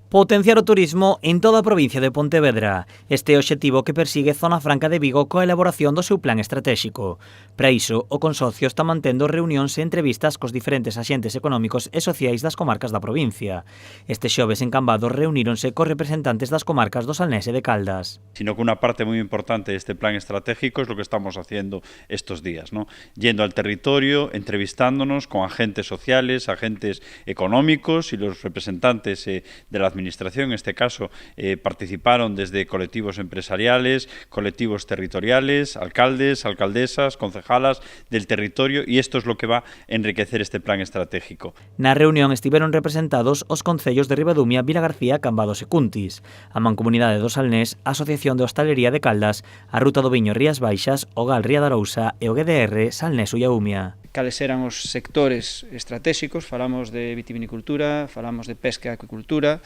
Potenciar o turismo en toda a provincia de Pontevedra. Este é o obxectivo que persigue Zona Franca de Vigo coa elaboración do seu plan estratégico. Para iso, o Consorcio está mantendo reunións e entrevistas cos diferentes axentes económicos e sociais das comarcas da provincia. Este xoves en Cambados reuníronse cos representantes das comarcas do Salnés e de Caldas. Sino que una parte muy importante de este plan estratégico es lo que estamos haciendo estos días, ¿no? Yendo al territorio, entrevistándonos con agentes sociales, agentes económicos y los representantes de la Administración, en este caso, participaron desde colectivos empresariales, colectivos territoriales, alcaldes, alcaldesas, concejalas del territorio, y esto es lo que va a enriquecer este plan estratégico. Na reunión estiveron representados os concellos de Ribadumia, Vilagarcía, Cambados e Cuntis, a Mancomunidade do Salnés, a Asociación de Hostalería de Caldas, a Ruta do Viño Rías Baixas, o GAL Ría de Arousa e o GDR Salnés Ullaumia. Cales eran os sectores estratégicos? Falamos de vitivinicultura, falamos de pesca e acuicultura,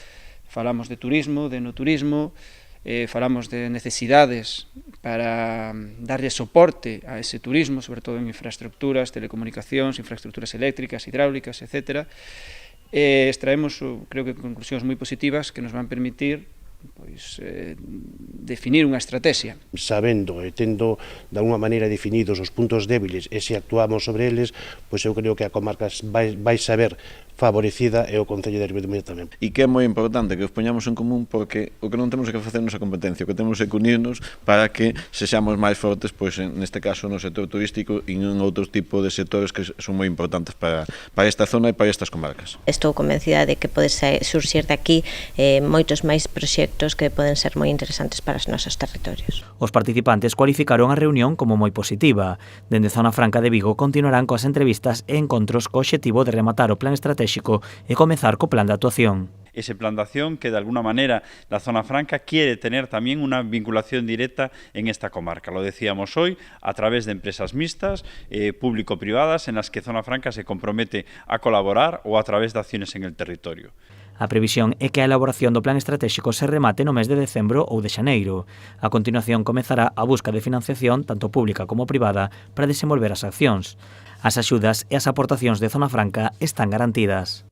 falamos de turismo, de enoturismo, falamos de necesidades para darlle soporte a ese turismo, sobre todo en infraestructuras, telecomunicacións, infraestructuras eléctricas, hidráulicas, etc. Extraemos, creo que, conclusións moi positivas que nos van permitir definir unha estrategia. Sabendo e tendo de alguma maneira definidos os puntos débiles e se actuamos sobre eles, pois eu creo que a comarca vai saber favorecida e o Concello de Ribadumia tamén. E que é moi importante que os poñamos en común, porque o que non temos é que facernos a competencia, o que temos é que unirnos para que sexamos máis fortes, pois neste caso no sector turístico e en outros tipos de sectores que son moi importantes para esta zona e para estas comarcas. Estou convencida de que pode surxir de aquí moitos máis proxectos que poden ser moi interesantes para os nosos territorios. Os participantes cualificaron a reunión como moi positiva. Dende Zona Franca de Vigo continuarán coas entrevistas e encontros co obxectivo de rematar o plan estratégico e comezar co plan de actuación. Ese plan de acción que de alguna manera la Zona Franca quiere tener también una vinculación directa en esta comarca. Lo decíamos hoy, a través de empresas mixtas, público-privadas, en las que Zona Franca se compromete a colaborar o a través de acciones en el territorio. A previsión é que a elaboración do plan estratégico se remate no mes de decembro ou de xaneiro. A continuación comezará a busca de financiación, tanto pública como privada, para desenvolver as accións. As axudas e as aportacións de Zona Franca están garantidas.